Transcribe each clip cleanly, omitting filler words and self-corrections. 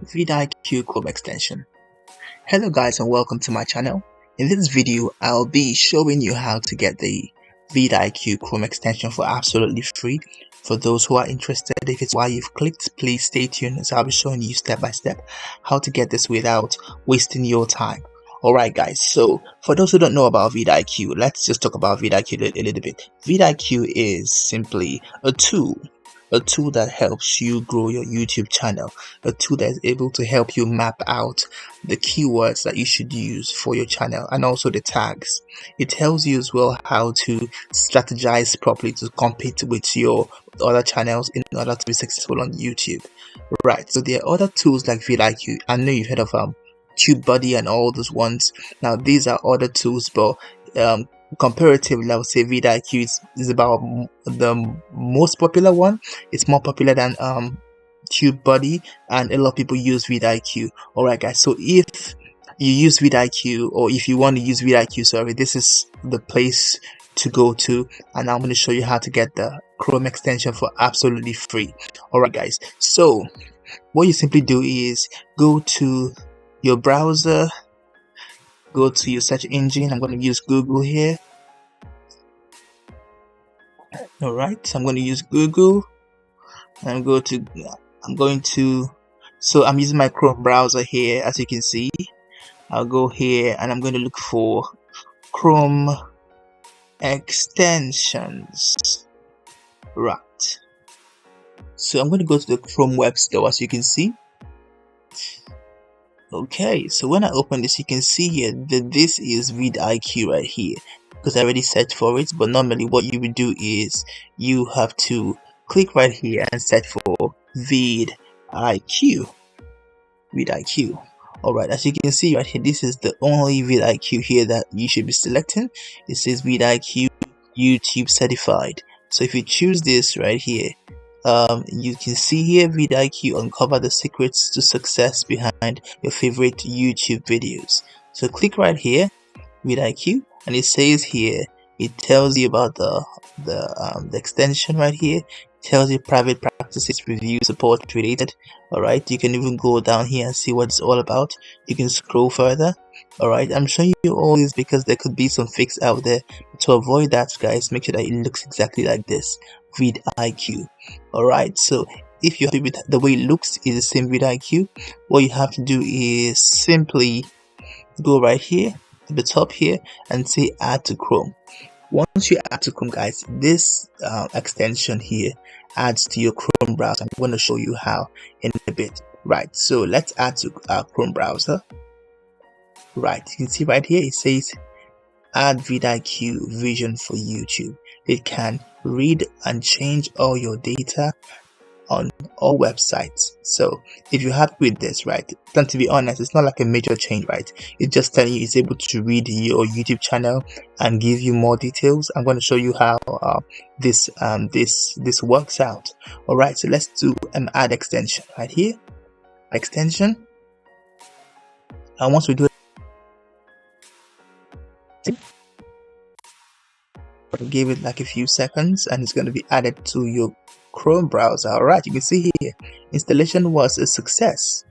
Vidiq Chrome extension. Hello guys and welcome to my channel. In this video I'll be showing you how to get the Vidiq Chrome extension for absolutely free. For those who are interested, if it's why you've clicked, please stay tuned as I'll be showing you step by step how to get this without wasting your time. Alright guys, so for those who don't know about Vidiq, let's just talk about Vidiq a little bit. Vidiq is simply a tool that helps you grow your YouTube channel, a tool that is able to help you map out the keywords that you should use for your channel and also the tags. It tells you as well how to strategize properly to compete with your other channels in order to be successful on YouTube. Right, so there are other tools like Vidiq. I know you've heard of TubeBuddy and all those ones. Now these are other tools, but comparatively I would say Vidiq is about the most popular one. It's more popular than TubeBuddy, and a lot of people use Vidiq. Alright guys, so if you use Vidiq, or if you want to use Vidiq, sorry, this is the place to go to, and I'm going to show you how to get the Chrome extension for absolutely free. Alright guys, so what you simply do is go to your browser, go to your search engine. I'm going to use Google here. Alright, so I'm going to use Google. I'm using my Chrome browser here, as you can see. I'll go here and I'm going to look for Chrome extensions. Right, so I'm going to go to the Chrome web store, as you can see. Okay, so when I open this, you can see here that this is Vidiq right here, because I already searched for it. But normally what you would do is you have to click right here and search for Vidiq. Alright, as you can see right here, this is the only Vidiq here that you should be selecting. It says Vidiq YouTube certified. So if you choose this right here, you can see here Vidiq uncover the secrets to success behind your favorite YouTube videos. So click right here, Vidiq, and it says here, it tells you about the extension right here. It tells you private practices, review, support related. Alright, you can even go down here and see what it's all about. You can scroll further. Alright, I'm showing you all this because there could be some fakes out there. To avoid that, guys, make sure that it looks exactly like this, Vidiq. Alright, so if you're happy with the way it looks, is the same Vidiq, what you have to do is simply go right here at the top here and say add to Chrome. Once you add to Chrome, guys, this extension here adds to your Chrome browser. I'm going to show you how in a bit. Right, so let's add to our Chrome browser. Right, you can see right here it says add Vidiq Vision for YouTube. It can read and change all your data on all websites. So if you're happy with this, right, then to be honest, it's not like a major change, right? It's just telling you it's able to read your YouTube channel and give you more details. I'm going to show you how this works out. All right, so let's do add extension right here, extension. And once we do it, give it like a few seconds and it's going to be added to your Chrome browser. Alright, you can see here installation was a success.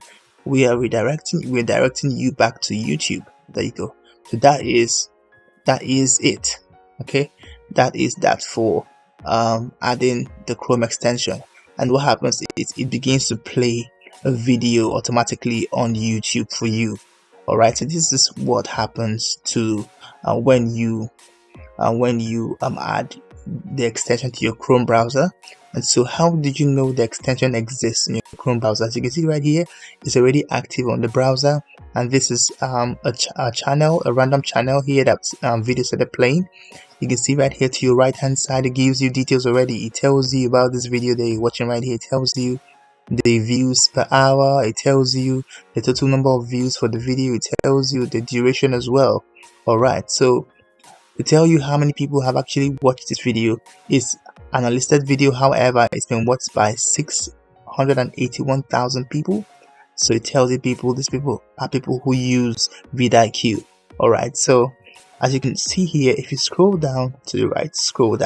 We are directing you back to YouTube. There you go. So that is it. Okay, that is that for adding the Chrome extension. And what happens is it begins to play a video automatically on YouTube for you. Alright, so this is what happens to when you add the extension to your Chrome browser. And so how did you know the extension exists in your Chrome browser? As you can see right here, it's already active on the browser, and this is a random channel here that's videos that are playing. You can see right here to your right hand side, it gives you details already. It tells you about this video that you're watching right here. It tells you the views per hour, it tells you the total number of views for the video, it tells you the duration as well. Alright, so to tell you how many people have actually watched this video, is an unlisted video. However, it's been watched by 681,000 people. So it tells you these people are people who use Vidiq. Alright, so as you can see here, if you scroll down to the right, you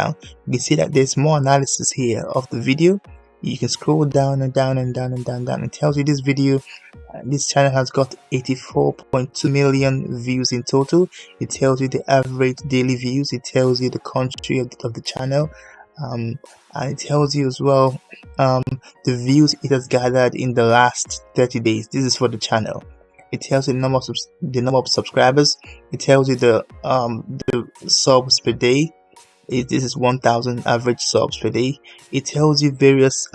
can see that there's more analysis here of the video. You can scroll down and down and down and down. It tells you this video, this channel has got 84.2 million views in total. It tells you the average daily views. It tells you the country of the channel, and it tells you as well the views it has gathered in the last 30 days. This is for the channel. It tells you the number of subscribers. It tells you the subs per day. This is 1,000 average subs per day. It tells you various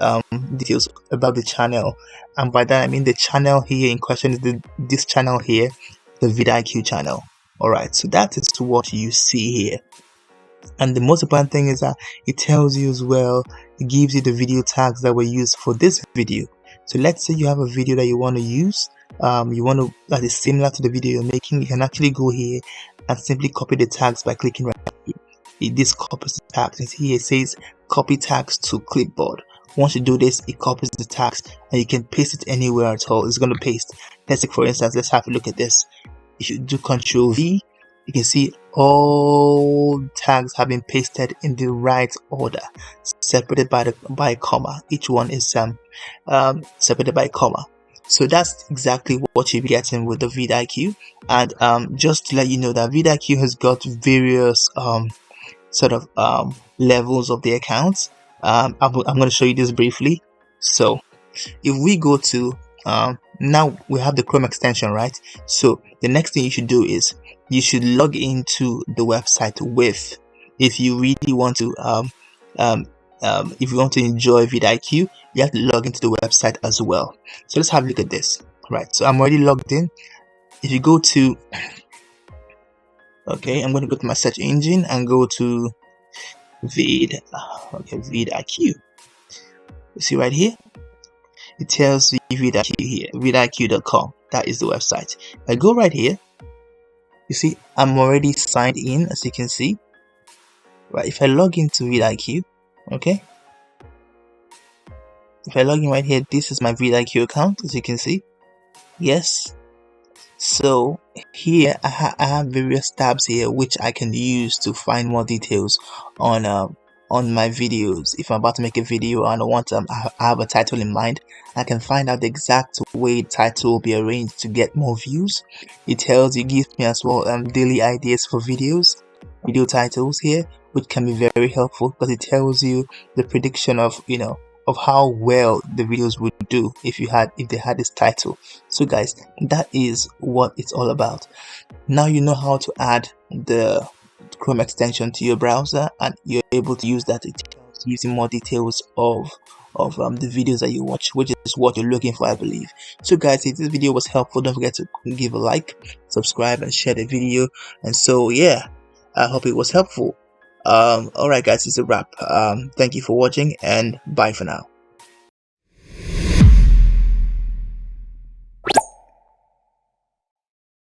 details about the channel, and by that I mean the channel here in question is this channel here, the Vidiq channel. Alright, so that is what you see here. And the most important thing is that it tells you as well, it gives you the video tags that were used for this video. So let's say you have a video that you want to use, that is similar to the video you're making. You can actually go here and simply copy the tags by clicking right here. This copies the tags. And here it says copy tags to clipboard. Once you do this, it copies the tags and you can paste it anywhere at all. It's going to paste. Let's take, for instance, let's have a look at this. If you do Ctrl V, you can see all tags have been pasted in the right order, separated by a comma. Each one is separated by a comma. So that's exactly what you'll be getting with the Vidiq. And just to let you know that Vidiq has got various levels of the accounts. I'm going to show you this briefly. So if we go to now we have the Chrome extension, right? So the next thing you should do is you should log into the website with, if you really want to if you want to enjoy Vidiq, you have to log into the website as well. So let's have a look at this. Right, so I'm already logged in. If you go to, okay, I'm going to go to my search engine and go to Vidiq. You see right here, it tells you Vidiq here, vidiq.com. That is the website. I go right here. You see, I'm already signed in, as you can see. Right, if I log into Vidiq, okay, if I log in right here, this is my Vidiq account, as you can see. Yes. So here I have various tabs here which I can use to find more details on my videos. If I'm about to make a video and I have a title in mind, I can find out the exact way the title will be arranged to get more views. It gives me as well daily ideas for video titles here, which can be very helpful because it tells you the prediction of of how well the videos would do if they had this title. So guys, that is what it's all about. Now you know how to add the Chrome extension to your browser, and you're able to use that using more details of the videos that you watch, which is what you're looking for, I believe. So guys, if this video was helpful, don't forget to give a like, subscribe, and share the video. And so yeah, I hope it was helpful. Alright guys, it's a wrap. Thank you for watching, and bye for now.